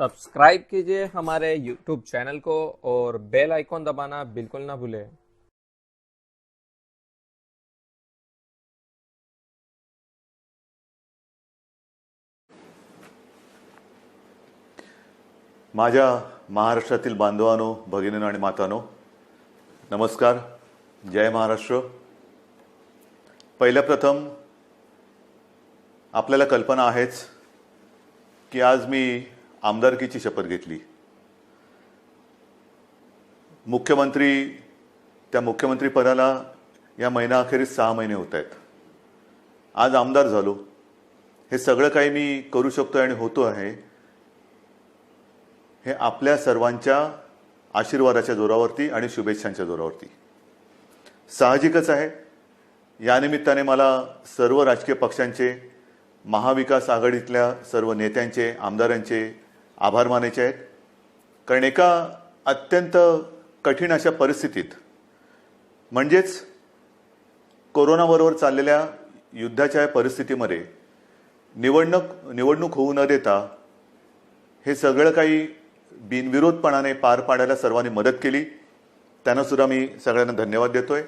Subscribe कीजिए हमारे YouTube channel को और बेल आइकॉन दबाना बिल्कुल ना भूलें। माझ्या महाराष्ट्रातील बांधवांनो, भगिनींनो आणि मातांनो, नमस्कार. जय महाराष्ट्र. पहिल्या प्रथम आपल्याला कल्पना आहेच की आज मी आमदारकीची शपथ घेतली. त्या मुख्यमंत्री पदाला या महिनाअखेरीस 6 महिने होत आहेत. आज आमदार झालो. हे सगळं काही मी करू शकतो आणि होतो आहे हे आपल्या सर्वांच्या आशीर्वादाच्या जोरावरती आणि शुभेच्छांच्या जोरावरती. साहजिकच आहे, या निमित्ताने मला सर्व राजकीय पक्षांचे, महाविकास आघाडीतल्या सर्व नेत्यांचे, आमदारांचे आभार मानायचे आहेत. कारण एका अत्यंत कठीण अशा परिस्थितीत, म्हणजेच कोरोनाबरोबर चाललेल्या युद्धाच्या परिस्थितीमध्ये निवडणूक होऊ न देता हे सगळं काही बिनविरोधपणाने पार पाडायला सर्वांनी मदत केली. त्यांना सुद्धा मी सगळ्यांना धन्यवाद देतोय.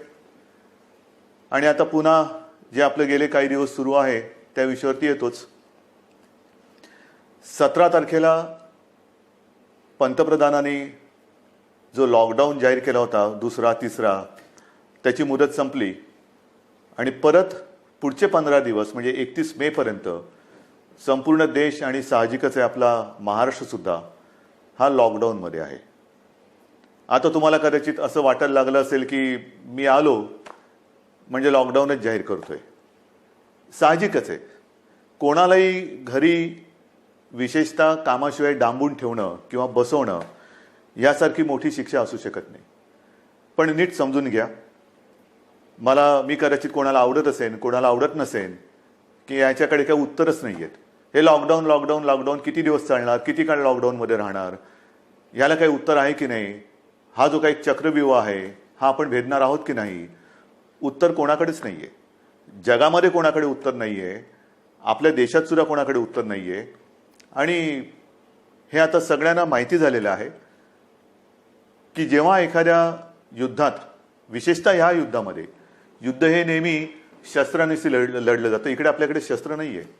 आणि आता पुन्हा जे आपले गेले काही दिवस सुरू आहे त्या विषयावरती येतोच. 17 तारखेला पंतप्रधानांनी जो लॉकडाऊन जाहीर केला होता, दुसरा तिसरा, त्याची मुदत संपली आणि परत पुढचे 15 दिवस म्हणजे 31 मे पर्यंत संपूर्ण देश आणि साहजिकच आहे आपला महाराष्ट्र सुद्धा हा लॉकडाऊनमध्ये आहे. आता तुम्हाला कदाचित असं वाटायला लागलं असेल की मी आलो म्हणजे लॉकडाऊनच जाहीर करतोय. साहजिकच आहे, कोणालाही घरी विशेषतः कामाशिवाय डांबून ठेवणं किंवा बसवणं यासारखी मोठी शिक्षा असू शकत नाही. पण नीट समजून घ्या, मी कदाचित कोणाला आवडत असेल, कोणाला आवडत नसेल, की याच्याकडे काही उत्तरच नाही आहेत. हे लॉकडाऊन किती दिवस चालणार, किती काळ लॉकडाऊनमध्ये राहणार, याला काही उत्तर आहे की नाही, हा जो काही चक्रव्यूह आहे हा आपण भेदणार आहोत की नाही, उत्तर कोणाकडेच नाही आहे. जगामध्ये कोणाकडे उत्तर नाही आहे, आपल्या देशात सुद्धा कोणाकडे उत्तर नाही आहे. आणि हे आता सगळ्यांना माहिती झालेलं आहे की जेव्हा एखाद्या युद्धात, विशेषतः ह्या युद्धामध्ये, युद्ध हे नेहमी शस्त्रांनीच लढलं जातं. इकडे आपल्याकडे शस्त्र नाही आहे.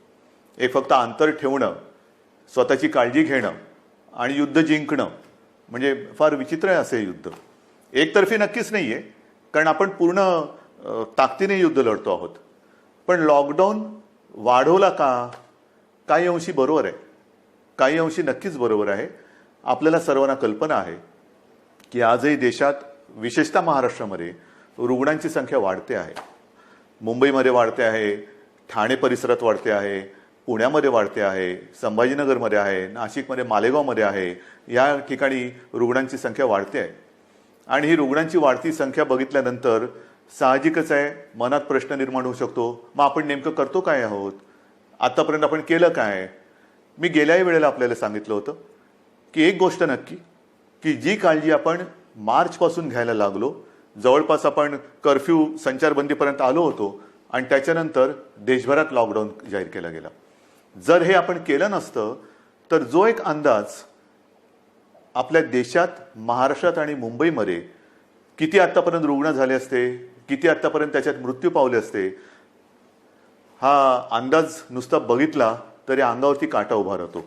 एक फक्त अंतर ठेवणं, स्वतःची काळजी घेणं आणि युद्ध जिंकणं, म्हणजे फार विचित्र आहे असे युद्ध. एकतर्फी नक्कीच नाही आहे, कारण आपण पूर्ण ताकदीने युद्ध लढतो आहोत. पण लॉकडाऊन वाढवला का? काही अंशी बरोबर आहे, काही अंशी नक्कीच बरोबर आहे. आपल्याला सर्वांना कल्पना आहे की आजही देशात, विशेषतः महाराष्ट्रामध्ये रुग्णांची संख्या वाढते आहे. मुंबईमध्ये वाढते आहे, ठाणे परिसरात वाढते आहे, पुण्यामध्ये वाढते आहे, संभाजीनगरमध्ये आहे, नाशिकमध्ये, मालेगावमध्ये आहे. या ठिकाणी रुग्णांची संख्या वाढते आहे. आणि ही रुग्णांची वाढती संख्या बघितल्यानंतर साहजिकच आहे मनात प्रश्न निर्माण होऊ शकतो, मग आपण नेमकं करतो काय आहोत, आतापर्यंत आपण केलं काय. मी गेल्याही वेळेला आपल्याला सांगितलं होतं की एक गोष्ट नक्की, की जी काळजी आपण मार्चपासून घ्यायला लागलो, जवळपास आपण कर्फ्यू, संचारबंदीपर्यंत आलो होतो आणि त्याच्यानंतर देशभरात लॉकडाऊन जाहीर केला गेला. जर हे आपण केलं नसतं तर जो एक अंदाज आपल्या देशात, महाराष्ट्रात आणि मुंबईमध्ये किती आत्तापर्यंत रुग्ण झाले असते, किती आत्तापर्यंत त्याच्यात मृत्यू पावले असते, हा अंदाज नुसता बघितला तरी अंगावरती काटा उभा राहतो.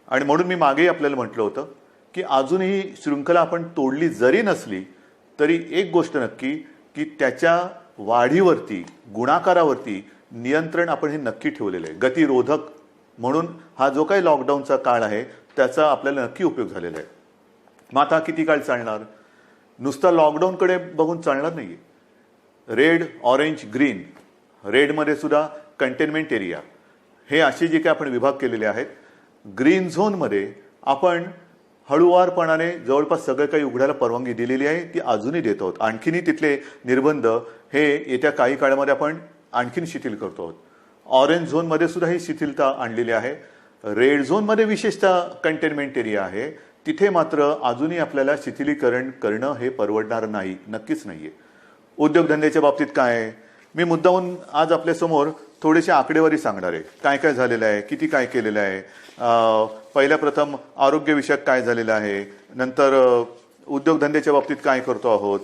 आणि म्हणून मी मागेही आपल्याला म्हटलं होतं की अजूनही शृंखला आपण तोडली जरी नसली तरी एक गोष्ट नक्की, की त्याच्या वाढीवरती, गुणाकारावरती नियंत्रण आपण हे नक्की ठेवलेलं आहे. गतिरोधक म्हणून हा जो काही लॉकडाऊनचा काळ आहे त्याचा आपल्याला नक्की उपयोग झालेला आहे. मग आता किती काळ चालणार? नुसता लॉकडाऊनकडे बघून चालणार नाही. रेड, ऑरेंज, ग्रीन, रेडमध्ये सुद्धा कंटेनमेंट एरिया, हे असे जे काही आपण विभाग केलेले आहेत. ग्रीन झोनमध्ये आपण हळूवारपणाने जवळपास सगळं काही उघडायला परवानगी दिलेली आहे, ती अजूनही देत आहोत. आणखीनही तिथले निर्बंध हे येत्या काही काळामध्ये आपण आणखीन शिथिल करतो आहोत. ऑरेंज झोनमध्ये सुद्धा ही शिथिलता आणलेली आहे. रेड झोनमध्ये विशेषतः कंटेनमेंट एरिया आहे, तिथे मात्र अजूनही आपल्याला शिथिलीकरण करणं हे परवडणार नाही, नक्कीच नाहीये. उद्योगधंद्याच्या बाबतीत काय आहे? मी मुद्दामून आज आपल्यासमोर थोडेसे आकडेवारी सांगणार आहे. काय काय झालेलं आहे, किती काय केलेलं आहे. पहिल्या प्रथम आरोग्यविषयक काय झालेलं आहे, नंतर उद्योगधंद्याच्या बाबतीत काय करतो आहोत.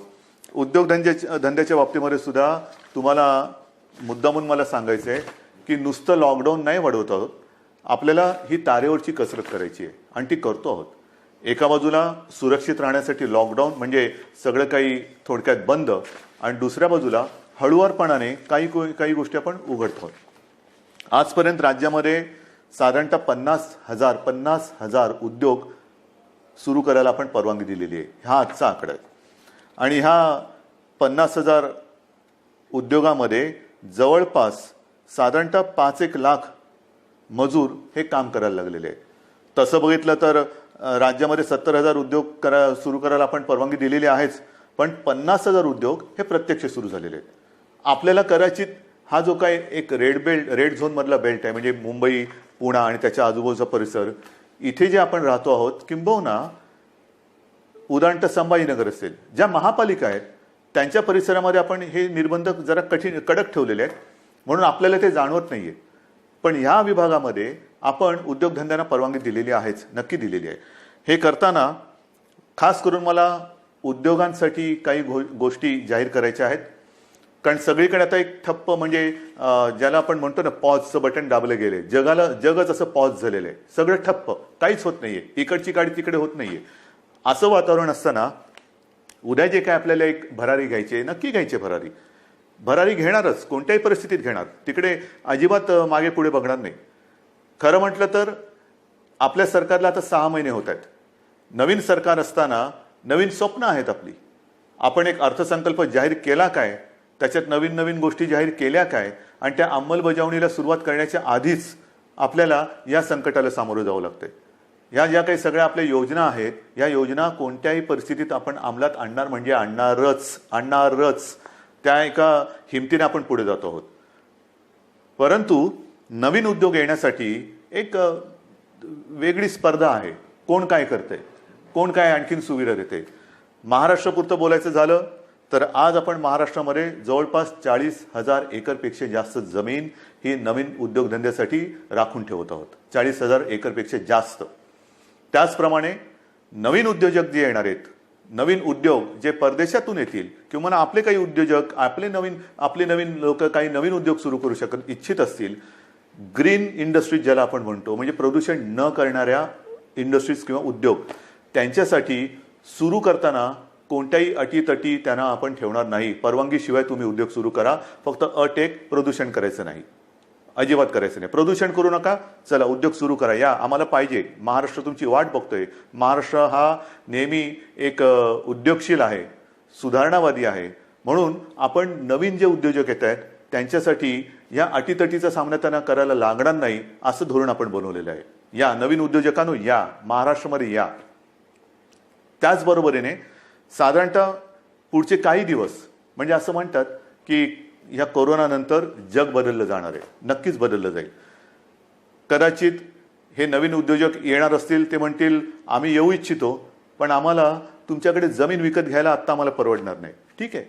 धंद्याच्या बाबतीमध्ये सुद्धा तुम्हाला मुद्दामून मला सांगायचं आहे की नुसतं लॉकडाऊन नाही वाढवत आहोत, आपल्याला ही तारेवरची कसरत करायची आहे आणि ती करतो आहोत. एका बाजूला सुरक्षित राहण्यासाठी लॉकडाऊन म्हणजे सगळं काही थोडक्यात बंद, आणि दुसऱ्या बाजूला हळुवारपणाने काही गोष्टी आपण उघडतो आहोत. आजपर्यंत राज्यामध्ये साधारणतः 50,000 उद्योग सुरू करायला आपण परवानगी दिलेली आहे. हा आजचा आकडा आहे. आणि ह्या 50,000 उद्योगामध्ये जवळपास साधारणतः 5-1 लाख मजूर हे काम करायला लागलेले आहेत. तसं बघितलं तर राज्यामध्ये 70,000 उद्योग सुरू करायला आपण परवानगी दिलेली आहेच, पण 50,000 उद्योग हे प्रत्यक्ष सुरू झालेले आहेत. आपल्याला कदाचित हा जो काय एक रेड झोन मधला बेल्ट आहे, म्हणजे मुंबई, पुणे आणि त्याच्या आजूबाजूचा परिसर, इथे जे आपण राहतो आहोत, किंबहुना उदाहरण संभाजीनगर असेल, ज्या महापालिका आहेत त्यांच्या परिसरामध्ये आपण हे निर्बंध जरा कडक ठेवलेले आहेत, म्हणून आपल्याला ते जाणवत नाहीये. पण ह्या विभागामध्ये आपण उद्योगधंद्यांना परवानगी दिलेली आहेच, नक्की दिलेली आहे. हे करताना खास करून मला उद्योगांसाठी काही गोष्टी जाहीर करायच्या आहेत. कारण सगळीकडे आता एक ठप्प, म्हणजे ज्याला आपण म्हणतो ना, पॉजचं बटन दाबलं गेले. जगच असं पॉज झालेलं आहे. सगळं ठप्प, काहीच होत नाहीये, इकडची गाडी तिकडे होत नाहीये. असं वातावरण असताना उद्या जे काय आपल्याला एक भरारी घ्यायची, नक्की घ्यायची भरारी घेणारच, कोणत्याही परिस्थितीत घेणार. तिकडे अजिबात मागे पुढे बघणार नाही. खरं म्हटलं तर आपल्या सरकारला आता 6 महिने होत आहेत. नवीन सरकार असताना नवीन स्वप्न आहेत आपली. आपण एक अर्थसंकल्प जाहीर केला काय, त्याच्यात नवीन नवीन गोष्टी जाहीर केल्या काय, आणि त्या अंमलबजावणीला सुरुवात करण्याच्या आधीच आपल्याला या संकटाला सामोरं जावं लागतंय. ह्या ज्या काही सगळ्या आपल्या योजना आहेत, या योजना कोणत्याही परिस्थितीत आपण अंमलात आणणार म्हणजे आणणारच. त्या एका हिमतीने आपण पुढे जातो आहोत. परंतु नवीन उद्योग येण्यासाठी एक वेगळी स्पर्धा आहे. कोण काय करतंय, कोण काय आणखीन सुविधा देते. महाराष्ट्रापुरतं बोलायचं झालं तर आज आपण महाराष्ट्रामध्ये जवळपास 40,000 एकरपेक्षा जास्त जमीन ही नवीन उद्योगधंद्यासाठी राखून ठेवत आहोत. 40,000 एकरपेक्षा जास्त. त्याचप्रमाणे नवीन उद्योजक जे येणार आहेत, नवीन उद्योग जे परदेशातून येतील, किंवा आपले काही उद्योजक, आपले नवीन लोक काही नवीन उद्योग सुरू करू इच्छित असतील, ग्रीन इंडस्ट्रीज ज्याला आपण म्हणतो, म्हणजे प्रदूषण न करणाऱ्या इंडस्ट्रीज किंवा उद्योग, त्यांच्यासाठी सुरू करताना कोणत्याही अटीतटी त्यांना आपण ठेवणार नाही. परवानगीशिवाय तुम्ही उद्योग सुरू करा, फक्त अट एक, प्रदूषण करायचं नाही, अजिबात करायचं नाही. प्रदूषण करू नका, चला उद्योग सुरू करा, या आम्हाला पाहिजे. महाराष्ट्र तुमची वाट बघतोय. महाराष्ट्र हा नेहमी एक उद्योगशील आहे, सुधारणावादी आहे. म्हणून आपण नवीन जे उद्योजक येत आहेत त्यांच्यासाठी या अटीतटीचा सामना त्यांना करायला लागणार नाही, असं धोरण आपण बनवलेलं आहे. या नवीन उद्योजकांनो, या महाराष्ट्रामध्ये या. त्याचबरोबरीने साधारणतः पुढचे काही दिवस, म्हणजे असं म्हणतात की या कोरोनानंतर जग बदललं जाणार आहे, नक्कीच बदललं जाईल. कदाचित हे नवीन उद्योजक येणार असतील, ते म्हणतील आम्ही येऊ इच्छितो, पण आम्हाला तुमच्याकडे जमीन विकत घ्यायला आत्ता आम्हाला परवडणार नाही. ठीक आहे,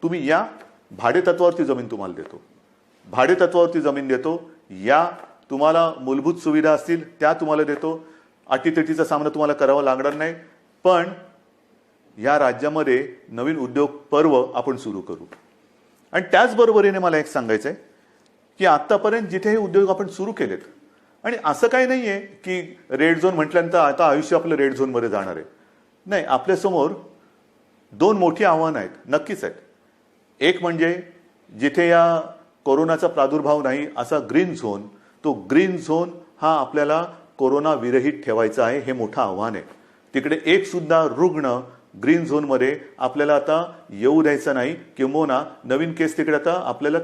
तुम्ही या, भाडेतत्वावरती जमीन तुम्हाला देतो, भाडेतत्वावरती जमीन देतो. या, तुम्हाला मूलभूत सुविधा असतील त्या तुम्हाला देतो. अटीतटीचा सामना तुम्हाला करावा लागणार नाही. पण या राज्यामध्ये नवीन उद्योग पर्व आपण सुरू करू. आणि त्याचबरोबरीने मला एक सांगायचं आहे की आत्तापर्यंत जिथे हे उद्योग आपण सुरू केलेत, आणि असं काही नाही आहे की रेड झोन म्हटल्यानंतर आता आयुष्य आपलं रेड झोनमध्ये जाणार आहे. नाही, आपल्यासमोर 2 मोठी आव्हानं आहेत, नक्कीच आहेत. एक म्हणजे जिथे या कोरोनाचा प्रादुर्भाव नाही असा ग्रीन झोन, तो ग्रीन झोन हा आपल्याला कोरोना विरहित ठेवायचा आहे. हे मोठं आव्हान आहे. तिकडे एक सुद्धा रुग्ण ग्रीन झोनमध्ये आपल्याला आता येऊ द्यायचा नाही, किंबहुना नवीन केस तिकडे आता आपल्याला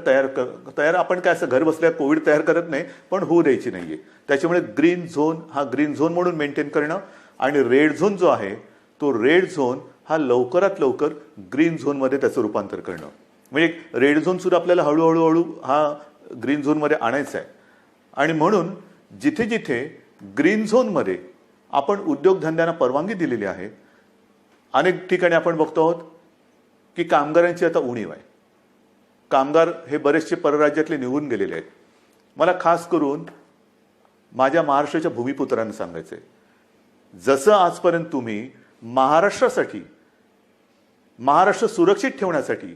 तयार आपण काय असं घर बसल्या कोविड तयार करत नाही, पण होऊ द्यायची नाहीये. त्याच्यामुळे ग्रीन झोन हा ग्रीन झोन म्हणून मेंटेन करणं, आणि रेड झोन जो आहे तो रेड झोन हा लवकरात लवकर ग्रीन झोनमध्ये त्याचं रूपांतर करणं. म्हणजे रेड झोन सुद्धा आपल्याला हळूहळू हा ग्रीन झोनमध्ये आणायचा आहे. आणि म्हणून जिथे जिथे ग्रीन झोनमध्ये आपण उद्योगधंद्यांना परवानगी दिलेली आहे, अनेक ठिकाणी आपण बघतो आहोत की कामगारांची आता उणीव आहे. कामगार हे बरेचसे परराज्यातले निघून गेलेले आहेत. मला खास करून माझ्या महाराष्ट्राच्या भूमिपुत्रांना सांगायचंय, जसं आजपर्यंत तुम्ही महाराष्ट्रासाठी, महाराष्ट्र सुरक्षित ठेवण्यासाठी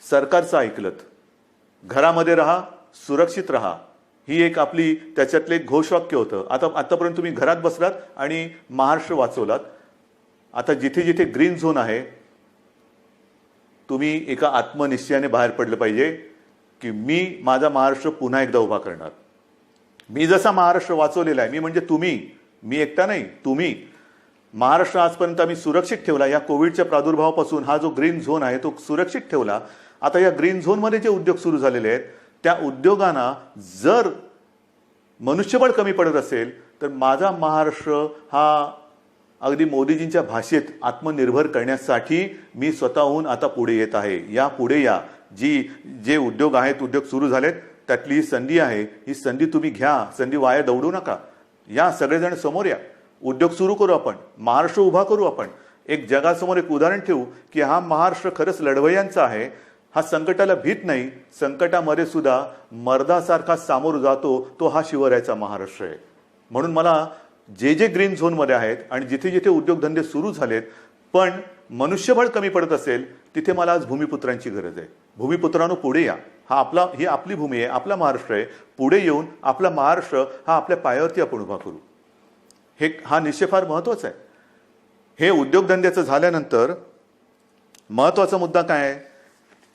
सरकारचं ऐकलत, घरामध्ये राहा, सुरक्षित राहा, ही एक आपली त्याच्यातले एक घोषवाक्य होतं. आतापर्यंत तुम्ही घरात बसलात आणि महाराष्ट्र वाचवलात. आता जिथे जिथे ग्रीन झोन आहे, तुम्ही एका आत्मनिश्चयाने बाहेर पडलं पाहिजे की मी माझा महाराष्ट्र पुन्हा एकदा उभा करणार. मी जसा महाराष्ट्र वाचवलेला आहे, मी म्हणजे तुम्ही, मी एकटा नाही, तुम्ही. महाराष्ट्र आजपर्यंत आम्ही सुरक्षित ठेवला. या कोविडच्या प्रादुर्भावापासून हा जो ग्रीन झोन आहे तो सुरक्षित ठेवला. आता या ग्रीन झोनमध्ये जे उद्योग सुरू झालेले आहेत, त्या उद्योगांना जर मनुष्यबळ कमी पडत असेल तर माझा महाराष्ट्र हा अगदी मोदीजींच्या भाषेत आत्मनिर्भर करण्यासाठी मी स्वतःहून आता पुढे येत आहे. या पुढे या. जे उद्योग आहेत, उद्योग सुरू झालेत, त्यातली ही संधी आहे. ही संधी तुम्ही घ्या, संधी वाया दौडू नका. या सगळेजण समोर या, उद्योग सुरू करू आपण, महाराष्ट्र उभा करू आपण. एक जगासमोर एक उदाहरण ठेवू की हा महाराष्ट्र खरंच लढवय्यांचा आहे. हा संकटाला भीत नाही, संकटामध्ये सुद्धा मर्दासारखा सामोर जातो, तो हा शिवरायाचा महाराष्ट्र आहे. म्हणून मला जे ग्रीन झोनमध्ये आहेत आणि जिथे जिथे उद्योगधंदे सुरू झालेत पण मनुष्यबळ कमी पडत असेल, तिथे मला आज भूमिपुत्रांची गरज आहे. भूमिपुत्रांनो पुढे या. ही आपली भूमी आहे, आपला महाराष्ट्र आहे. पुढे येऊन आपला महाराष्ट्र हा आपल्या पायावरती आपण उभा करू. हा निश्चय फार महत्वाचा आहे. हे उद्योगधंद्याचं झाल्यानंतर महत्वाचा मुद्दा काय आहे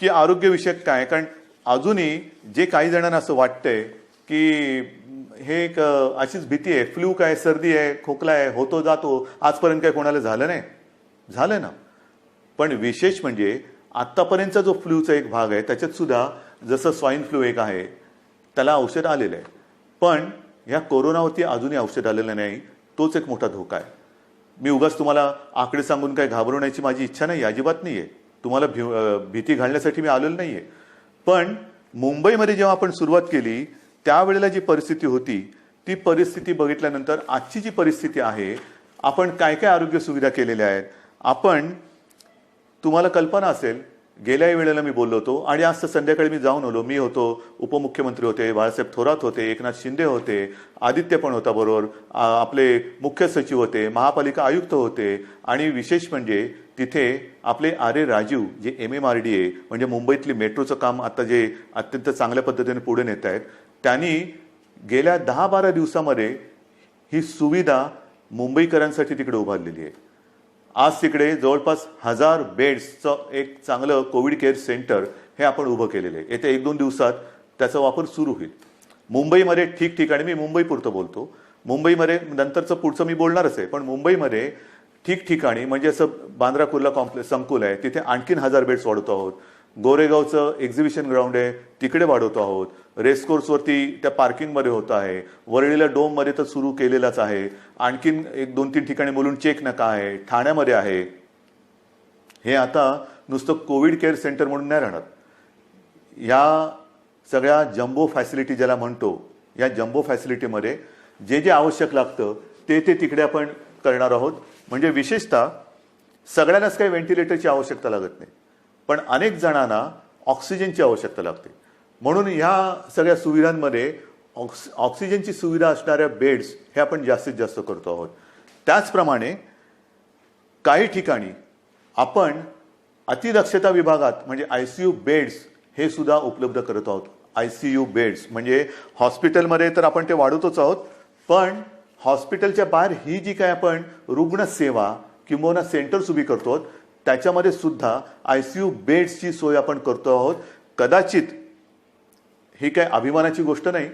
की आरोग्यविषयक काय. कारण अजूनही जे काही जणांना असं वाटतंय की हे एक अशीच भीती आहे, फ्लू काय, सर्दी आहे, खोकला आहे, होतो जातो, आजपर्यंत काय कोणाला झालं नाही. झालं ना. पण विशेष म्हणजे आत्तापर्यंतचा जो फ्लूचा एक भाग आहे त्याच्यात सुद्धा जसं स्वाईन फ्लू एक आहे, त्याला औषध आलेलं आहे. पण ह्या कोरोनावरती अजूनही औषध आलेलं नाही. तोच एक मोठा धोका आहे. मी उगाच तुम्हाला आकडे सांगून काय घाबरवण्याची माझी इच्छा नाही, अजिबात नाही आहे. तुम्हाला भीती घालण्यासाठी मी आलेलो नाही आहे. पण मुंबईमध्ये जेव्हा आपण सुरुवात केली त्यावेळेला जी परिस्थिती होती, ती परिस्थिती बघितल्यानंतर आजची जी परिस्थिती आहे, आपण काय काय आरोग्य सुविधा केलेल्या आहेत. आपण, तुम्हाला कल्पना असेल, गेल्याही वेळेला मी बोललो होतो आणि आज संध्याकाळी मी जाऊन आलो. मी होतो, उपमुख्यमंत्री होते, बाळासाहेब थोरात होते, एकनाथ शिंदे होते, आदित्य पण होता बरोबर, आपले मुख्य सचिव होते, महापालिका आयुक्त होते आणि विशेष म्हणजे तिथे आपले आरे राजीव जे MMRDA म्हणजे मुंबईतली मेट्रोचं काम आता जे अत्यंत चांगल्या पद्धतीने पुढे नेत आहेत, त्यांनी गेल्या 10-12 दिवसामध्ये ही सुविधा मुंबईकरांसाठी तिकडे उभारलेली आहे. आज तिकडे जवळपास 1000 बेड्सचं एक चांगलं कोविड केअर सेंटर हे आपण उभं केलेलं आहे. येत्या 1-2 दिवसात त्याचा वापर सुरू होईल. मुंबईमध्ये ठिकठिकाणी, मी मुंबईपुरतं बोलतो, मुंबईमध्ये नंतरचं पुढचं मी बोलणारच आहे, पण मुंबईमध्ये ठिकठिकाणी म्हणजे असं बांद्रा कुर्ला कॉम्प्लेक्स संकुल आहे, तिथे आणखीन 1000 बेड्स वाढवतो आहोत. गोरेगावचं एक्झिबिशन ग्राउंड आहे, तिकडे वाढवतो आहोत. रेसकोर्सवरती त्या पार्किंगमध्ये होत आहे. वरळीला डोममध्ये तर सुरू केलेलाच आहे. आणखीन 1-2-3 ठिकाणी मुलुंड चेक नका आहे, ठाण्यामध्ये आहे. हे आता नुसतं कोविड केअर सेंटर म्हणून नाही राहणार. या सगळ्या जम्बो फॅसिलिटी ज्याला म्हणतो, या जम्बो फॅसिलिटीमध्ये जे आवश्यक लागतं ते तिकडे आपण करणार आहोत. म्हणजे विशेषतः सगळ्यांनाच काही व्हेंटिलेटरची आवश्यकता लागत नाही, पण अनेक जणांना ऑक्सिजनची आवश्यकता लागते. म्हणून ह्या सगळ्या सुविधांमध्ये ऑक्सिजनची सुविधा असणाऱ्या बेड्स हे आपण जास्तीत जास्त करतो आहोत. त्याचप्रमाणे काही ठिकाणी आपण अतिदक्षता विभागात म्हणजे ICU बेड्स हे सुद्धा उपलब्ध करत आहोत. ICU बेड्स म्हणजे हॉस्पिटलमध्ये तर आपण ते वाढवतोच आहोत, पण हॉस्पिटलच्या बाहेर ही जी काय आपण रुग्णसेवा किंवा सेंटर्स उभी करतो त्याच्यामध्ये सुद्धा ICU बेड्सची सोय आपण करतो आहोत. कदाचित ही काय अभिमानाची गोष्ट नाही,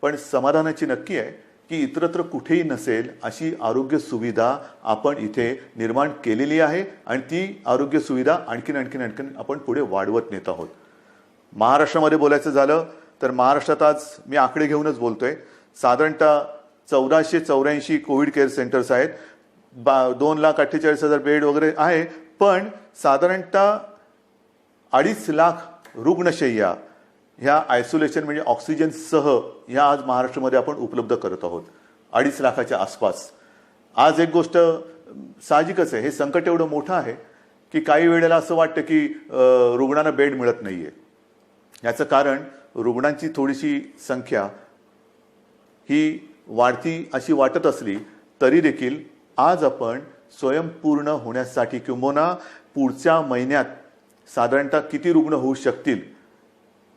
पण समाधानाची नक्की आहे की इतरत्र कुठेही नसेल अशी आरोग्य सुविधा आपण इथे निर्माण केलेली आहे आणि ती आरोग्य सुविधा आणखीन आपण पुढे वाढवत नेत आहोत. महाराष्ट्रामध्ये बोलायचं झालं तर महाराष्ट्रात आज मी आकडे घेऊनच बोलतोय, साधारणतः 1484 कोविड केअर सेंटर्स आहेत. 2,48,000 बेड वगैरे आहे, पण साधारणतः 2.5 लाख रुग्णशय्या ह्या आयसोलेशन म्हणजे ऑक्सिजन सह ह्या आज महाराष्ट्रामध्ये आपण उपलब्ध करत आहोत. 2.5 लाखाच्या आसपास. आज एक गोष्ट साहजिकच आहे, हे संकट एवढं मोठं आहे की काही वेळेला असं वाटतं की रुग्णांना बेड मिळत नाहीये. याचं कारण रुग्णांची थोडीशी संख्या ही वाढती अशी वाटत असली तरी देखील आज आपण स्वयंपूर्ण होण्यासाठी किंबहुना पुढच्या महिन्यात साधारणतः किती रुग्ण होऊ शकतील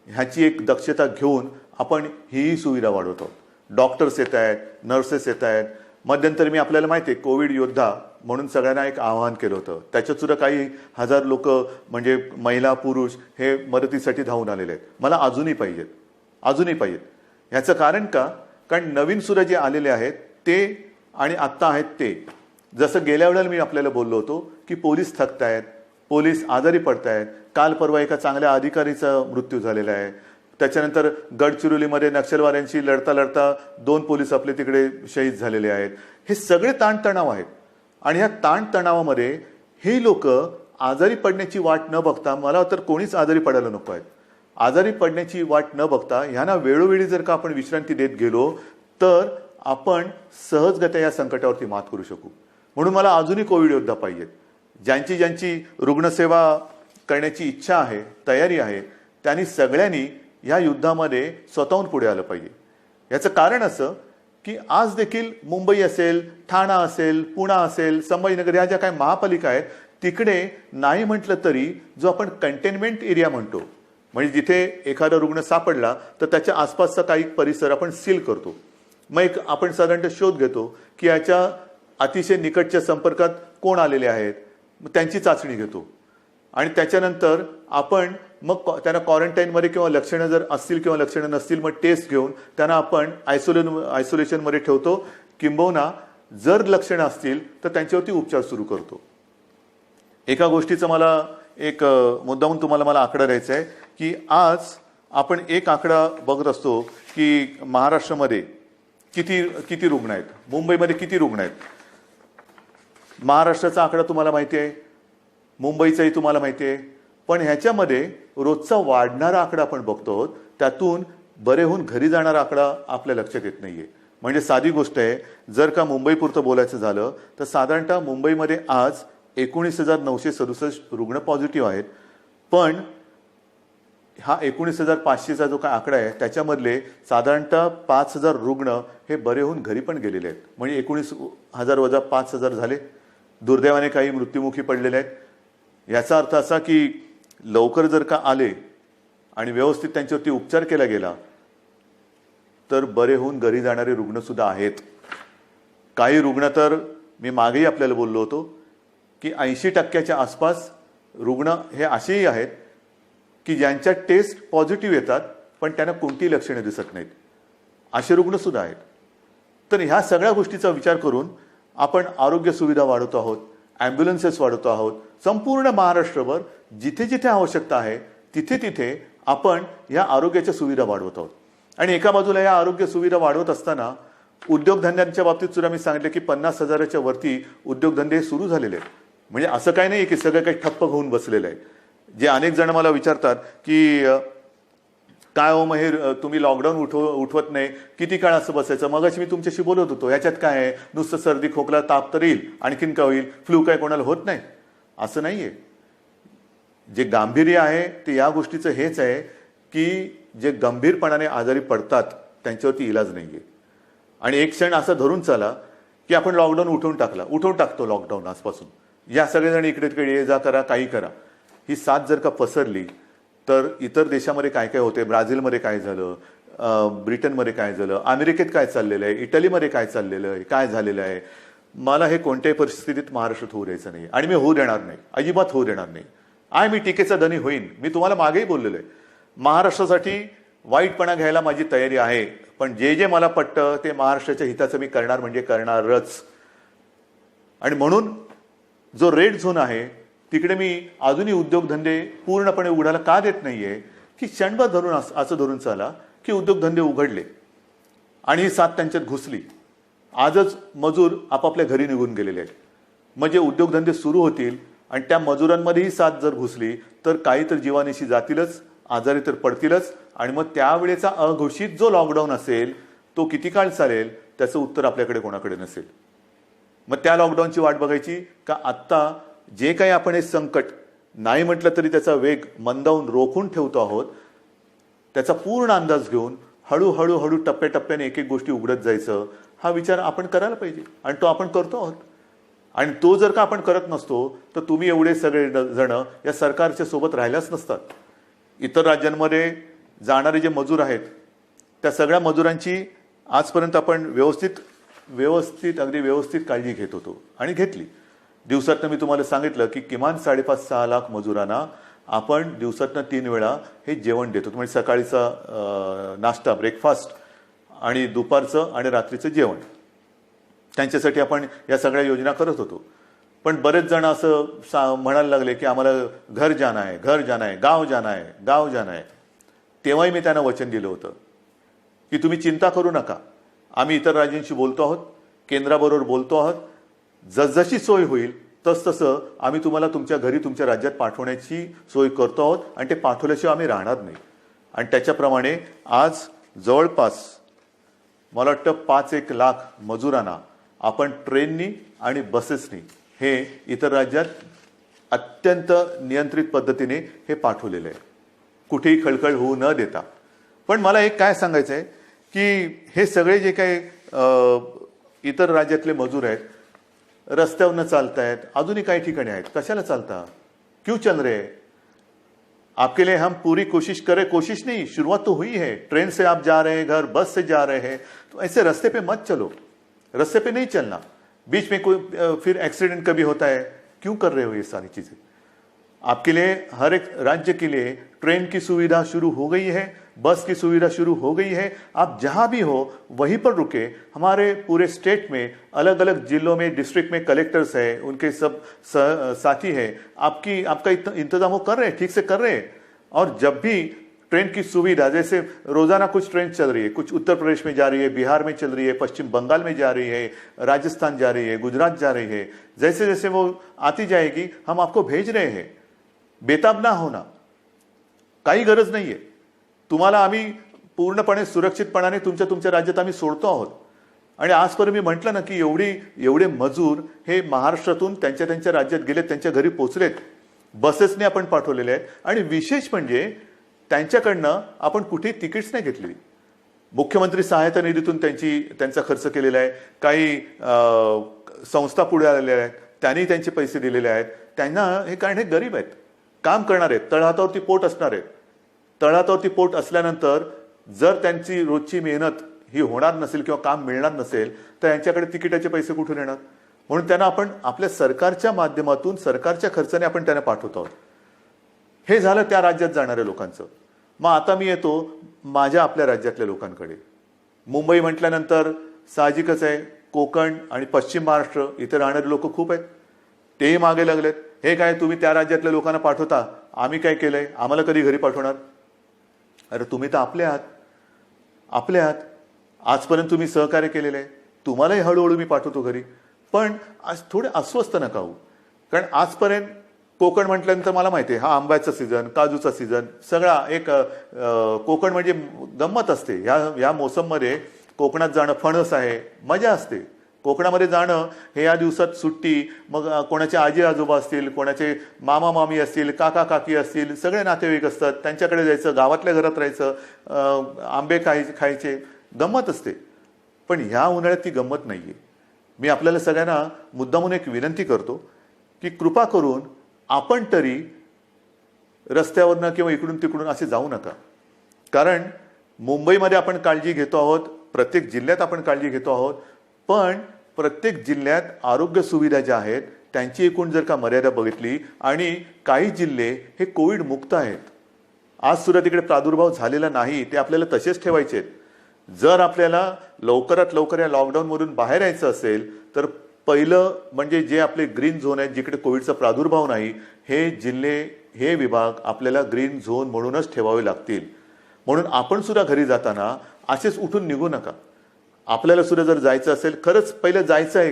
ह्याची एक दक्षता घेऊन आपण ही सुविधा वाढवतो. डॉक्टर्स येत आहेत, नर्सेस येत आहेत. मध्यंतरी मी आपल्याला माहिती आहे कोविड योद्धा म्हणून सगळ्यांना एक आवाहन केलं होतं. त्याच्यात सुद्धा काही हजार लोक म्हणजे महिला पुरुष हे मदतीसाठी धावून आलेले आहेत. मला अजूनही पाहिजेत. ह्याचं कारण का? कारण नवीन सुद्धा जे आलेले आहेत ते आणि आत्ता आहेत ते, जसं गेल्या वेळेला मी आपल्याला बोललो होतो की पोलीस थकतायत, पोलीस आजारी पडतायत. काल परवा एका चांगल्या अधिकारीचा मृत्यू झालेला आहे. त्याच्यानंतर गडचिरोलीमध्ये नक्षलवाद्यांशी लढता लढता 2 पोलीस आपले तिकडे शहीद झालेले आहेत. हे सगळे ताणतणाव आहेत आणि ह्या ताणतणावामध्ये हे लोक आजारी पडण्याची वाट न बघता, मला तर कोणीच आजारी पडायला नको आहेत, आजारी पडण्याची वाट न बघता ह्यांना वेळोवेळी जर का आपण विश्रांती देत गेलो तर आपण सहजगत्या या संकटावरती मात करू शकू. म्हणून मला अजूनही कोविड योद्धा पाहिजेत. ज्यांची रुग्णसेवा करण्याची इच्छा आहे, तयारी आहे, त्यांनी सगळ्यांनी या युद्धामध्ये स्वतःहून पुढे आलं पाहिजे. याचं कारण असं की आज देखील मुंबई असेल, ठाणा असेल, पुणा असेल, संभाजीनगर ह्या ज्या काही महापालिका आहेत तिकडे नाही म्हटलं तरी जो आपण कंटेनमेंट एरिया म्हणतो, म्हणजे जिथे एखादा रुग्ण सापडला तर त्याच्या आसपासचा काही परिसर आपण सील करतो. मग एक आपण साधारणतः शोध घेतो की याच्या अतिशय निकटच्या संपर्कात कोण आलेले आहेत, मग त्यांची चाचणी घेतो आणि त्याच्यानंतर आपण मग त्यांना क्वारंटाईनमध्ये किंवा लक्षणं जर असतील किंवा लक्षणं नसतील मग टेस्ट घेऊन त्यांना आपण आयसोलेशनमध्ये ठेवतो, किंबहुना जर लक्षणं असतील तर त्यांच्यावरती उपचार सुरू करतो. एका गोष्टीचं मला एक मुद्दाहून तुम्हाला मला आकडा द्यायचा आहे की आज आपण एक आकडा बघत असतो की महाराष्ट्रामध्ये किती रुग्ण आहेत, मुंबईमध्ये किती रुग्ण आहेत. महाराष्ट्राचा आकडा तुम्हाला माहिती आहे, मुंबईचाही तुम्हाला माहिती आहे, पण ह्याच्यामध्ये रोजचा वाढणारा आकडा आपण बघतो, त्यातून बरे होऊन घरी जाणारा आकडा आपल्या लक्षात येत नाहीये. म्हणजे साधी गोष्ट आहे, जर का मुंबईपुरतं बोलायचं झालं तर साधारणतः मुंबईमध्ये आज 19,967 रुग्ण पॉझिटिव्ह आहेत. पण हा 19,500चा जो काय आकडा आहे त्याच्यामधले साधारणतः 5,000 रुग्ण हे बरे होऊन घरी पण गेलेले आहेत. म्हणजे 19,000 वजा 5,000 झाले. दुर्दैवाने काही मृत्युमुखी पडलेले आहेत. याचा अर्थ असा की लवकर जर का आले आणि व्यवस्थित त्यांच्यावरती उपचार केला गेला तर बरे होऊन घरी जाणारे रुग्ण सुद्धा आहेत. काही रुग्ण तर मी मागेही आपल्याला बोललो होतो की 80% आसपास रुग्ण हे असेही आहेत की ज्यांच्या टेस्ट पॉझिटिव्ह येतात पण त्यांना कोणतीही लक्षणे दिसत नाहीत. असे रुग्ण सुद्धा आहेत. तर ह्या सगळ्या गोष्टीचा विचार करून आपण आरोग्य सुविधा वाढवतो आहोत, ॲम्ब्युलन्सेस वाढवतो आहोत. संपूर्ण महाराष्ट्रभर जिथे जिथे आवश्यकता आहे तिथे तिथे आपण या आरोग्याच्या सुविधा वाढवत आहोत. आणि एका बाजूला या आरोग्य सुविधा वाढवत असताना उद्योगधंद्यांच्या बाबतीत सुद्धा मी सांगितलं की 50,000च्या वरती उद्योगधंदे सुरू झालेले आहेत. म्हणजे असं काही नाही की सगळं काही ठप्प होऊन बसलेलं आहे. जे अनेक जण मला विचारतात की काय हो मग हे तुम्ही लॉकडाऊन उठवत नाही, किती काळ असं बसायचं. मगाशी मी तुमच्याशी बोलत होतो, याच्यात काय आहे, नुसतं सर्दी खोकला ताप तर येईल, आणखीन काय होईल, फ्लू काय कोणाला होत नाही असं नाहीये. जे गांभीर्य आहे ते या गोष्टीचं हेच आहे की जे गंभीरपणाने आजारी पडतात त्यांच्यावरती इलाज नाहीये. आणि एक क्षण असा धरून चाला की आपण लॉकडाऊन उठवून टाकतो लॉकडाऊन आजपासून, या सगळेजण इकडे तिकडे ये जा करा, काही करा. ही साथ जर का पसरली तर इतर देशामध्ये काय काय होते, ब्राझीलमध्ये काय झालं, ब्रिटनमध्ये काय झालं, अमेरिकेत काय चाललेलं आहे, इटलीमध्ये काय चाललेलं आहे, काय झालेलं आहे. मला हे कोणत्याही परिस्थितीत महाराष्ट्रात होऊ द्यायचं नाही आणि मी होऊ देणार नाही, अजिबात होऊ देणार नाही. मी टीकेचा धनी होईन. मी तुम्हाला मागेही बोललेलो आहे, महाराष्ट्रासाठी वाईटपणा घ्यायला माझी तयारी आहे, पण जे जे मला पटतं ते महाराष्ट्राच्या हिताचं मी करणार म्हणजे करणारच. आणि म्हणून जो रेड झोन आहे तिकडे मी अजूनही उद्योगधंदे पूर्णपणे उघडायला का देत नाहीये की क्षणभर धरून असं धरून चाला की उद्योगधंदे उघडले आणि ही साथ त्यांच्यात घुसली. आजच मजूर आपापल्या घरी निघून गेलेले आहेत. म्हणजे उद्योगधंदे सुरू होतील आणि त्या मजुरांमध्ये ही साथ जर घुसली तर काही तर जीवानिशी जातीलच, आजारी तर पडतीलच. आणि मग त्यावेळेचा अघोषित जो लॉकडाऊन असेल तो किती काळ चालेल त्याचं उत्तर आपल्याकडे कोणाकडे नसेल. मग त्या लॉकडाऊनची वाट बघायची का आत्ता जे काही आपण हे संकट नाही म्हटलं तरी त्याचा वेग मंदावून रोखून ठेवतो आहोत त्याचा पूर्ण अंदाज घेऊन हळूहळू टप्प्याटप्प्याने एक एक गोष्टी उघडत जायचं, हा विचार आपण करायला पाहिजे आणि तो आपण करतो आहोत. आणि तो जर का आपण करत नसतो तर तुम्ही एवढे सगळे जण या सरकारच्या सोबत राहिल्याच नसतात. इतर राज्यांमध्ये जाणारे जे मजूर आहेत त्या सगळ्या मजुरांची आजपर्यंत आपण अगदी व्यवस्थित काळजी घेत होतो आणि घेतली. दिवसातनं मी तुम्हाला सांगितलं की किमान 5.5-6 लाख मजुरांना आपण दिवसातनं 3 वेळा हे जेवण देतो. म्हणजे सकाळीचा नाश्ता, ब्रेकफास्ट आणि दुपारचं आणि रात्रीचं जेवण, त्यांच्यासाठी आपण या सगळ्या योजना करत होतो. पण बरेच जण असं म्हणायला लागले की आम्हाला घर जाना आहे, गाव जाना आहे. तेव्हाही मी त्यांना वचन दिलं होतं की तुम्ही चिंता करू नका, आम्ही इतर राज्यांशी बोलतो आहोत, केंद्राबरोबर बोलतो आहोत, जसजशी सोय होईल तसतसं आम्ही तुम्हाला तुमच्या घरी तुमच्या राज्यात पाठवण्याची सोय करतो आहोत आणि ते पाठवल्याशिवाय आम्ही राहणार नाही. आणि त्याच्याप्रमाणे आज जवळपास मला वाटतं 5-1 लाख मजुरांना आपण ट्रेननी आणि बसेसनी हे इतर राज्यात अत्यंत नियंत्रित पद्धतीने हे पाठवलेलं आहे, कुठेही खळखळ होऊ न देता. पण मला एक काय सांगायचं आहे की हे सगळे जे काही इतर राज्यातले मजूर आहेत, रस्त्यावरनं चालतायत, अजूनही काही ठिकाणी आहेत, कशाला चालता, क्यों चल रहे? आपके लिए हम पूरी कोशिश नहीं, शुरुआत तो हुई है. ट्रेन से आप जा रहे हैं घर, बस से जा रहे हैं, तो ऐसे रास्ते पे मत चलो, रास्ते पे नहीं चलना. बीच में कोई फिर एक्सीडेंट कभी होता है, क्यों कर रहे हो ये सारी चीजें? आपके लिए हर एक राज्य के लिए ट्रेन की सुविधा शुरू हो गई है, बस की सुविधा शुरू हो गई है. आप जहां भी हो वहीं पर रुके. हमारे पूरे स्टेट में अलग अलग जिलों में, डिस्ट्रिक्ट में कलेक्टर्स हैं, उनके सब साथी हैं, आपका इंतजाम वो कर रहे हैं, ठीक से कर रहे हैं. और जब भी ट्रेन की सुविधा, जैसे रोजाना कुछ ट्रेन चल रही है, कुछ उत्तर प्रदेश में जा रही है, बिहार में चल रही है, पश्चिम बंगाल में जा रही है, राजस्थान जा रही है, गुजरात जा रही है, जैसे जैसे वो आती जाएगी हम आपको भेज रहे हैं. बेताब ना होना, काही गरज नाहीये. तुम्हाला आम्ही पूर्णपणे सुरक्षितपणाने तुमच्या राज्यात आम्ही सोडतो आहोत. आणि आजपर्यंत मी म्हटलं ना की एवढे मजूर हे महाराष्ट्रातून त्यांच्या राज्यात गेलेत, त्यांच्या घरी पोहोचलेत, बसेसने आपण पाठवलेले आहेत. आणि विशेष म्हणजे त्यांच्याकडनं आपण कुठेही तिकीट्स नाही घेतलेली. मुख्यमंत्री सहायता निधीतून त्यांचा खर्च केलेला आहे. काही संस्था पुढे आलेल्या आहेत, त्यांनी त्यांचे पैसे दिलेले आहेत. त्यांना हे कारण हे गरीब आहेत, काम करणार आहेत, तळहातावरती पोट असणार आहेत. तळहातावरती पोट असल्यानंतर जर त्यांची रोजची मेहनत ही होणार नसेल किंवा काम मिळणार नसेल तर यांच्याकडे तिकिटाचे पैसे कुठून येणार? म्हणून त्यांना आपण आपल्या सरकारच्या माध्यमातून, सरकारच्या खर्चाने आपण त्यांना पाठवतो आहोत. हे झालं त्या राज्यात जाणाऱ्या लोकांचं. मग आता मी येतो माझ्या आपल्या राज्यातल्या लोकांकडे. मुंबई म्हटल्यानंतर साहजिकच आहे, कोकण आणि पश्चिम महाराष्ट्र इथे राहणारे लोक खूप आहेत. तेही मागे लागलेत. हे काय तुम्ही त्या राज्यातल्या लोकांना पाठवता, आम्ही काय केलंय, आम्हाला कधी घरी पाठवणार? अरे तुम्ही तर आपले आहात. आजपर्यंत तुम्ही सहकार्य केलेलं आहे, तुम्हालाही हळूहळू मी पाठवतो घरी. पण आज थोडे अस्वस्थ नका होऊ. कारण आजपर्यंत कोकण म्हटल्यानंतर मला माहिती आहे, हा आंब्याचा सीझन, काजूचा सीझन, सगळा एक कोकण म्हणजे गंमत असते. ह्या मोसममध्ये कोकणात जाणं, फणस आहे, मजा असते. कोकणामध्ये जाणं हे या दिवसात सुट्टी, मग कोणाचे आजी आजोबा असतील, कोणाचे मामा मामी असतील, काका काकी असतील, सगळे नातेवाईक असतात, त्यांच्याकडे जायचं, गावातल्या घरात राहायचं, आंबे खायचे, गंमत असते. पण ह्या उन्हाळ्यात ती गंमत नाहीये. मी आपल्याला सगळ्यांना मुद्दामून एक विनंती करतो की कृपा करून आपण तरी रस्त्यावरनं किंवा इकडून तिकडून असे जाऊ नका. कारण मुंबईमध्ये आपण काळजी घेतो आहोत, प्रत्येक जिल्ह्यात आपण काळजी घेतो आहोत, पण प्रत्येक जिल्ह्यात आरोग्य सुविधा ज्या आहेत त्यांची एकूण जर का मर्यादा बघितली, आणि काही जिल्हे हे कोविड मुक्त आहेत, आज सुद्धा तिकडे प्रादुर्भाव झालेला नाही, ते आपल्याला तसेच ठेवायचे आहेत. जर आपल्याला लवकरात लवकर या लॉकडाऊनमधून बाहेर यायचं असेल तर पहिलं म्हणजे जे आपले ग्रीन झोन आहेत, जिकडे कोविडचा प्रादुर्भाव नाही, हे जिल्हे, हे विभाग आपल्याला ग्रीन झोन म्हणूनच ठेवावे लागतील. म्हणून आपण सुद्धा घरी जाताना असेच उठून निघू नका. आपल्याला सुद्धा जर जायचं असेल, खरंच पहिलं जायचं आहे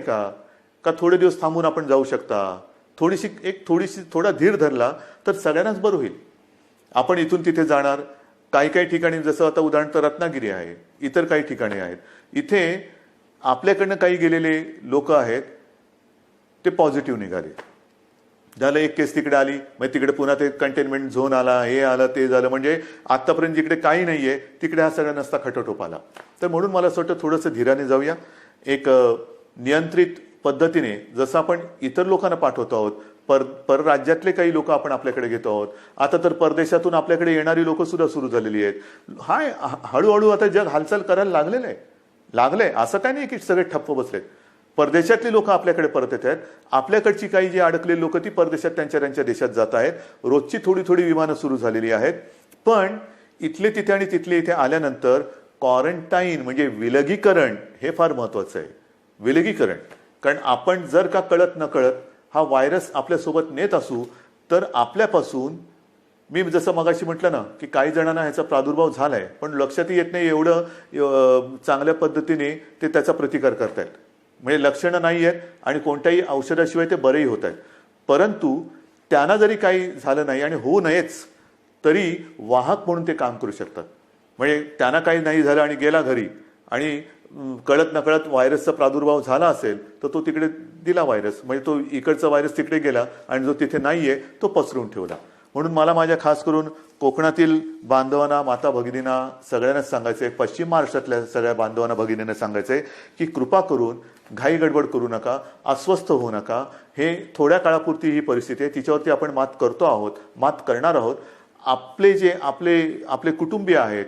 का थोडे दिवस थांबून आपण जाऊ शकता, थोडा धीर धरला तर सगळ्यांनाच बरं होईल. आपण इथून तिथे जाणार, काही ठिकाणी जसं आता उदाहरण तर रत्नागिरी आहे, इतर काही ठिकाणी आहेत, इथे आपल्याकडनं काही गेलेले लोक आहेत, ते पॉझिटिव्ह निघाले. झालं एक केस तिकडे आली, मग तिकडे पुन्हा ते कंटेनमेंट झोन आला, हे आलं ते झालं, म्हणजे आतापर्यंत जिकडे काही नाहीये तिकडे हा सगळा नसता खटोटोप आला. तर म्हणून मला असं वाटतं थोडंसं धीराने जाऊया, एक नियंत्रित पद्धतीने. जसं आपण इतर लोकांना पाठवतो आहोत, परराज्यातले काही लोक आपण आपल्याकडे घेतो आहोत, आता तर परदेशातून आपल्याकडे येणारी लोक सुद्धा सुरू झालेली आहेत. हाय, हळूहळू आता जग हालचाल करायला लागलंय. असं काय नाही की सगळे ठप्प बसलेत. परदेशातली लोक आपल्याकडे परत येत आहेत. आपल्याकडची काही जी अडकलेली लोक ती परदेशात त्यांच्या देशात जात आहेत. रोजची थोडी विमानं सुरू झालेली आहेत. पण इथले तिथे आणि तिथले इथे आल्यानंतर क्वारंटाईन म्हणजे विलगीकरण हे फार महत्वाचं आहे. विलगीकरण, कारण आपण जर का कळत नकळत हा व्हायरस आपल्यासोबत नेत असू तर आपल्यापासून, मी जसं मगाशी म्हटलं ना की काही जणांना ह्याचा प्रादुर्भाव झालाय पण लक्षात येत नाही एवढं चांगल्या पद्धतीने ते त्याचा प्रतिकार करतायत. म्हणजे लक्षणं नाही आहेत आणि कोणत्याही औषधाशिवाय ते बरेही होत आहेत. परंतु त्यांना जरी काही झालं नाही आणि होऊ नयेच तरी वाहक म्हणून ते काम करू शकतात. म्हणजे त्यांना काही नाही झालं आणि गेला घरी आणि कळत नकळत व्हायरसचा प्रादुर्भाव झाला असेल तर तो तिकडे दिला व्हायरस, म्हणजे तो इकडचा व्हायरस तिकडे गेला आणि जो तिथे नाहीये तो पसरून ठेवला. म्हणून मला माझ्या खास करून कोकणातील बांधवांना, माता भगिनींना सगळ्यांनाच सांगायचंय, पश्चिम महाराष्ट्रातल्या सगळ्या बांधवांना भगिनींना सांगायचंय की कृपा करून घाई गडबड करू नका, अस्वस्थ होऊ नका. हे थोड्या काळापुरती ही परिस्थिती आहे, तिच्यावरती आपण मात करतो आहोत, मात करणार आहोत. आपले कुटुंबीय आहेत,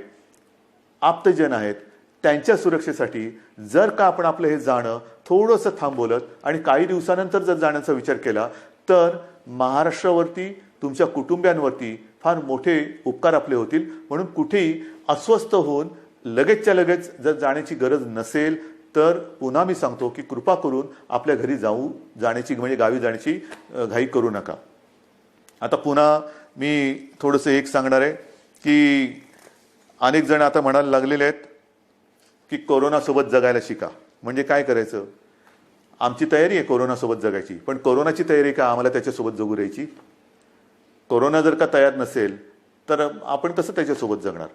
आप्तजन आहेत, त्यांच्या सुरक्षेसाठी जर का आपण आपलं हे जाणं थोडंसं थांबवलं आणि काही दिवसानंतर जर जाण्याचा विचार केला तर महाराष्ट्रावरती, तुमच्या कुटुंबियांवरती फार मोठे उपकार आपले होतील. म्हणून कुठेही अस्वस्थ होऊन लगेचच्या लगेच जर जाण्याची गरज नसेल तर पुन्हा मी सांगतो की कृपा करून आपल्या घरी जाण्याची म्हणजे गावी जाण्याची घाई करू नका. आता पुन्हा मी थोडंसं एक सांगणार आहे की अनेक जण आता म्हणायला लागलेले आहेत की कोरोनासोबत जगायला शिका. म्हणजे काय करायचं? आमची तयारी आहे कोरोनासोबत जगायची, पण कोरोनाची तयारी का आम्हाला त्याच्यासोबत जगू राहायची? कोरोना जर का तयार नसेल तर आपण कसं त्याच्यासोबत जगणार?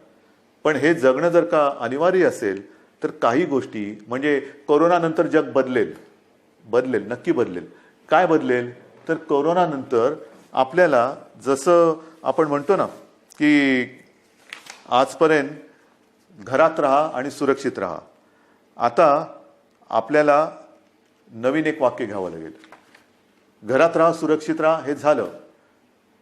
पण हे जगणं जर का अनिवार्य असेल तर काही गोष्टी, म्हणजे कोरोनानंतर जग बदलेल, नक्की बदलेल. काय बदलेल? तर कोरोनानंतर आपल्याला जसं आपण म्हणतो ना की आजपर्यंत घरात राहा आणि सुरक्षित राहा, आता आपल्याला नवीन एक वाक्य घ्यावं लागेल. घरात राहा, सुरक्षित राहा हे झालं,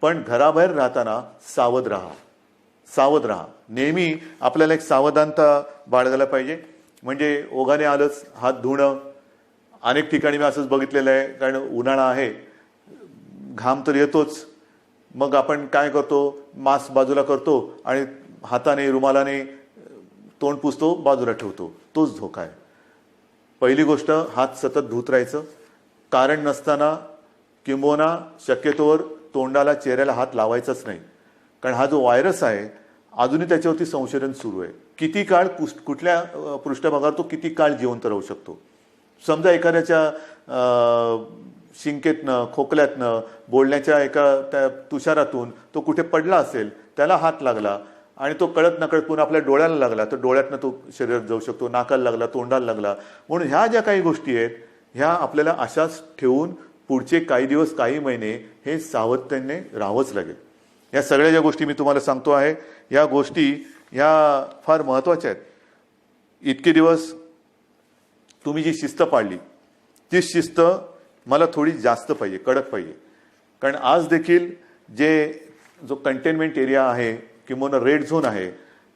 पण घराबाहेर राहताना सावध राहा. नेहमी आपल्याला एक सावधानता बाळगायला पाहिजे. म्हणजे ओघाने आलंच हात धुणं. अनेक ठिकाणी मी असंच बघितलेलं आहे, कारण उन्हाळा आहे, घाम तर येतोच, मग आपण काय करतो, मास्क बाजूला करतो आणि हाताने रुमालाने तोंड पुसतो, बाजूला ठेवतो. तोच धोका आहे. पहिली गोष्ट, हात सतत धुत राहायचं. कारण नसताना किंबहुना शक्यतोवर तोंडाला, चेहऱ्याला हात लावायचाच नाही. कारण हा जो व्हायरस आहे अजूनही त्याच्यावरती संशोधन सुरू आहे. किती काळ कुठल्या पृष्ठभागावर तो किती काळ जिवंत राहू शकतो. समजा एखाद्याच्या शिंकेतनं, खोकल्यातनं, बोलण्याच्या एका त्या तुषारातून तो कुठे पडला असेल, त्याला हात लागला आणि तो कळत नकळत पुन्हा आपल्या डोळ्याला लागला तर डोळ्यातनं तो शरीरात जाऊ शकतो, नाकाला लागला, तोंडाला लागला. म्हणून ह्या ज्या काही गोष्टी आहेत ह्या आपल्याला अशाच ठेवून पुढचे काही दिवस, काही महिने हे सावधतेने राहावंच लागेल. या सगळ्या ज्या गोष्टी मी तुम्हाला सांगतो आहे, या गोष्टी ह्या फार महत्त्वाच्या आहेत. इतके दिवस तुम्ही जी शिस्त पाळली ती शिस्त मला थोडी जास्त पाहिजे, कडक पाहिजे. कारण आज देखील जो कंटेनमेंट एरिया आहे किंवा रेड झोन आहे,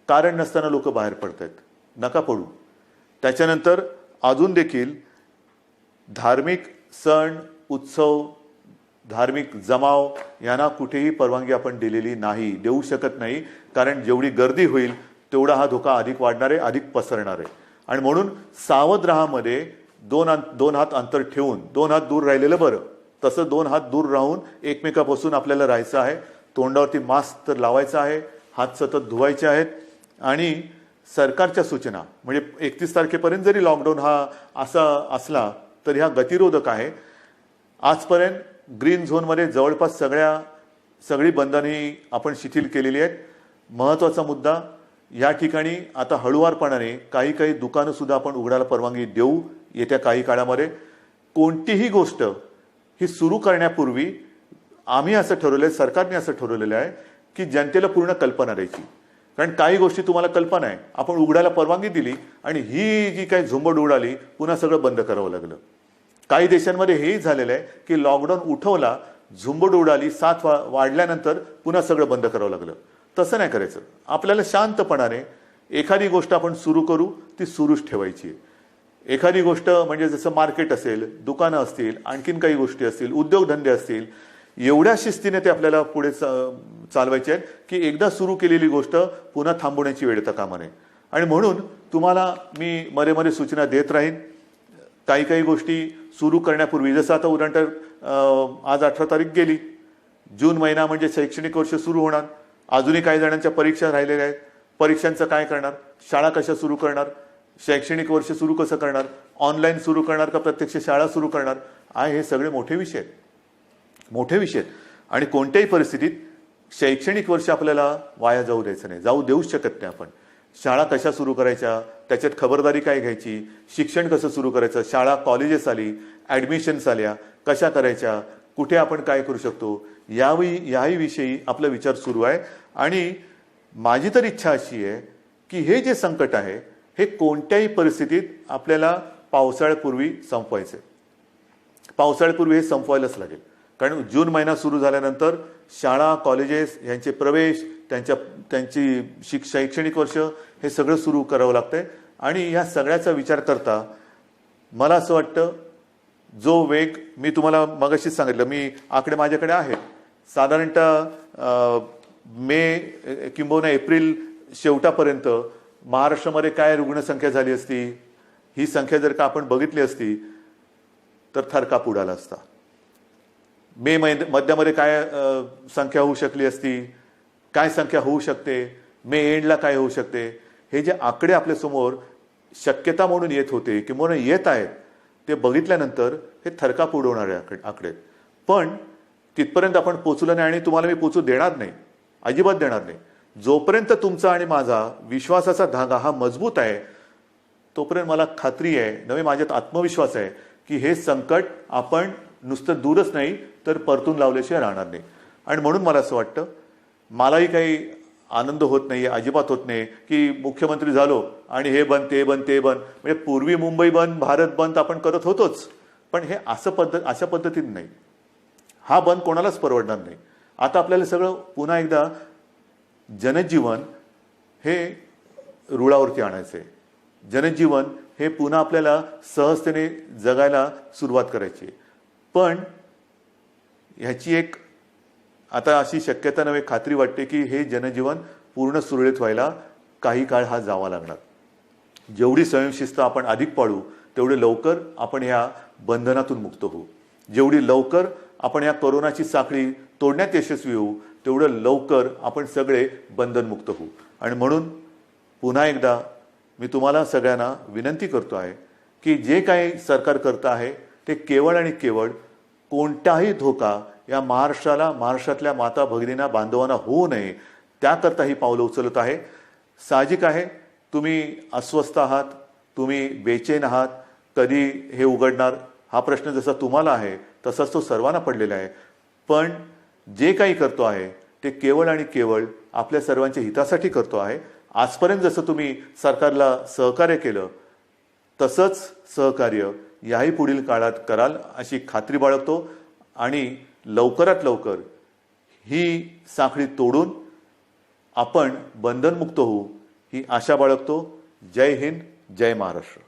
कारण नसताना लोक बाहेर पडत आहेत. नका पडू. त्याच्यानंतर अजून देखील धार्मिक सण, उत्सव, धार्मिक जमाव यांना कुठेही परवानगी आपण दिलेली नाही, देऊ शकत नाही. कारण जेवढी गर्दी होईल तेवढा हा धोका अधिक वाढणार आहे, अधिक पसरणार आहे. आणि म्हणून सावध राहामध्ये दोन हात अंतर ठेवून, 2 हात दूर राहिलेलं बरं. तसं 2 हात दूर राहून एकमेकापासून आपल्याला राहायचं आहे. तोंडावरती मास्क तर लावायचा आहे, हात सतत धुवायचे आहेत. आणि सरकारच्या सूचना, म्हणजे 31 तारखेपर्यंत जरी लॉकडाऊन हा असा असला तर ह्या गतिरोधक आहे. आजपर्यंत ग्रीन झोनमध्ये जवळपास सगळी बंधने आपण शिथिल केलेली आहेत. महत्त्वाचा मुद्दा, या ठिकाणी आता हळुवारपणाने काही दुकानं सुद्धा आपण उघडायला परवानगी देऊ येत्या काही काळामध्ये. कोणतीही गोष्ट ही सुरू करण्यापूर्वी आम्ही असं ठरवलंय, सरकारने असं ठरवलेलं आहे की जनतेला पूर्ण कल्पना द्यायची. कारण काही गोष्टी तुम्हाला कल्पना आहे, आपण उघडायला परवानगी दिली आणि ही जी काही झुंबड उडाली पुन्हा सगळं बंद करावं लागलं. काही देशांमध्ये हेही झालेलं आहे की लॉकडाऊन उठवला, झुंबड उडाली, साथ वाढल्यानंतर पुन्हा सगळं बंद करावं लागलं. तसं नाही करायचं. आपल्याला शांतपणाने एखादी गोष्ट आपण सुरू करू, ती सुरूच ठेवायची. एखादी गोष्ट म्हणजे जसं मार्केट असेल, दुकानं असतील, आणखीन काही गोष्टी असतील, उद्योगधंदे असतील, एवढ्या शिस्तीने ते आपल्याला पुढे चालवायचे आहेत की एकदा सुरू केलेली गोष्ट पुन्हा थांबवण्याची वेळ येता कामा नये. आणि म्हणून तुम्हाला मी मध्ये सूचना देत राहीन. काही काही गोष्टी सुरू करण्यापूर्वी, जसं आता उदाहरण आज 18 तारीख गेली, जून महिना म्हणजे शैक्षणिक वर्ष सुरू होणार. अजूनही काही जणांच्या परीक्षा राहिलेल्या आहेत. परीक्षांचं काय करणार, शाळा कशा सुरू करणार, शैक्षणिक वर्ष सुरू कसं करणार, ऑनलाईन सुरू करणार का प्रत्यक्ष शाळा सुरू करणार, हे सगळे मोठे विषय आहेत. मोठे विषय आहेत. आणि कोणत्याही परिस्थितीत शैक्षणिक वर्ष आपल्याला वाया जाऊ द्यायचं नाही, जाऊ देऊच शकत नाही आपण. शाळा कशा सुरू करायच्या, त्याच्यात खबरदारी काय घ्यायची, शिक्षण कसं सुरू करायचं, शाळा कॉलेजेस आली, ॲडमिशन्स आल्या, कशा करायच्या, कुठे आपण काय करू शकतो, याही विषयी आपला विचार सुरू आहे. आणि माझी तर इच्छा अशी आहे की हे जे संकट आहे हे कोणत्याही परिस्थितीत आपल्याला पावसाळ्यापूर्वी संपवायचे. पावसाळ्यापूर्वी हे संपवायलाच लागेल. कारण जून महिना सुरू झाल्यानंतर शाळा, कॉलेजेस यांचे प्रवेश, त्यांची शैक्षणिक वर्ष हे सगळं सुरू करावं लागतंय. आणि या सगळ्याचा विचार करता मला असं वाटतं, जो वेग मी तुम्हाला मगाशीच सांगितलं, मी आकडे माझ्याकडे आहेत, साधारणतः मे किंबहुना एप्रिल शेवटापर्यंत महाराष्ट्रामध्ये काय रुग्णसंख्या झाली असती, ही संख्या जर का आपण बघितली असती तर थरकाप उडाला असता. मे मध्यामध्ये काय संख्या होऊ शकली असती, काय संख्या होऊ शकते, मे एंडला काय होऊ शकते, हे जे आकडे आपल्यासमोर शक्यता म्हणून येत होते किंवा येत आहेत, ते बघितल्यानंतर हे थरकाप उडवणारे आकडे. पण तिथपर्यंत आपण पोचलो नाही आणि तुम्हाला मी पोचू देणार नाही, अजिबात देणार नाही. जोपर्यंत तुमचा आणि माझा विश्वासाचा धागा हा मजबूत आहे, तोपर्यंत मला खात्री आहे, नवे माझ्यात आत्मविश्वास आहे की हे संकट आपण नुसतं दूरच नाही तर परतून लावल्याशिवाय राहणार नाही. आणि म्हणून मला असं वाटतं, मलाही काही आनंद होत नाही, अजिबात होत नाही की मुख्यमंत्री झालो आणि हे बंद, ते बंद, ते बंद. म्हणजे पूर्वी मुंबई बंद, भारत बंद आपण करत होतोच, पण हे अशा पद्धतीने नाही. हा बंद कोणालाच परवडणार नाही. आता आपल्याला सगळं पुन्हा एकदा जनजीवन हे रुळावरती आणायचंय. जनजीवन हे पुन्हा आपल्याला सहजतेने जगायला सुरुवात करायची. पण ह्याची एक आता अशी शक्यता नव्हे, खात्री वाटते की हे जनजीवन पूर्ण सुरळीत व्हायला काही काळ हा जावा लागणार. जेवढी स्वयंशिस्त आपण अधिक पाळू, तेवढे लवकर आपण ह्या बंधनातून मुक्त होऊ. जेवढी लवकर आपण या कोरोनाची साखळी तोडण्यात यशस्वी होऊ, तेवढं लवकर आपण सगळे बंधनमुक्त होऊ. आणि म्हणून पुन्हा एकदा मी तुम्हाला सगळ्यांना विनंती करतो आहे की जे काही सरकार करतं आहे ते केवळ आणि केवळ कोणताही धोका या महाराष्ट्राला, महाराष्ट्रातल्या माता भगिनींना, बांधवांना होऊ नये, त्याकरता ही पावलं उचलत आहे. साहजिक आहे, तुम्ही अस्वस्थ आहात, तुम्ही बेचैन आहात, कधी हे उघडणार हा प्रश्न जसा तुम्हाला आहे तसाच तो सर्वांना पडलेला आहे. पण जे काही करतो आहे ते केवळ आणि केवळ आपल्या सर्वांच्या हितासाठी करतो आहे. आजपर्यंत जसं तुम्ही सरकारला सहकार्य केलं तसंच सहकार्य याही पुढील काळात कराल अशी खात्री बाळगतो. आणि लवकरात लवकर ही साखळी तोडून आपण बंधनमुक्त होऊ ही आशा बाळगतो. जय हिंद, जय महाराष्ट्र.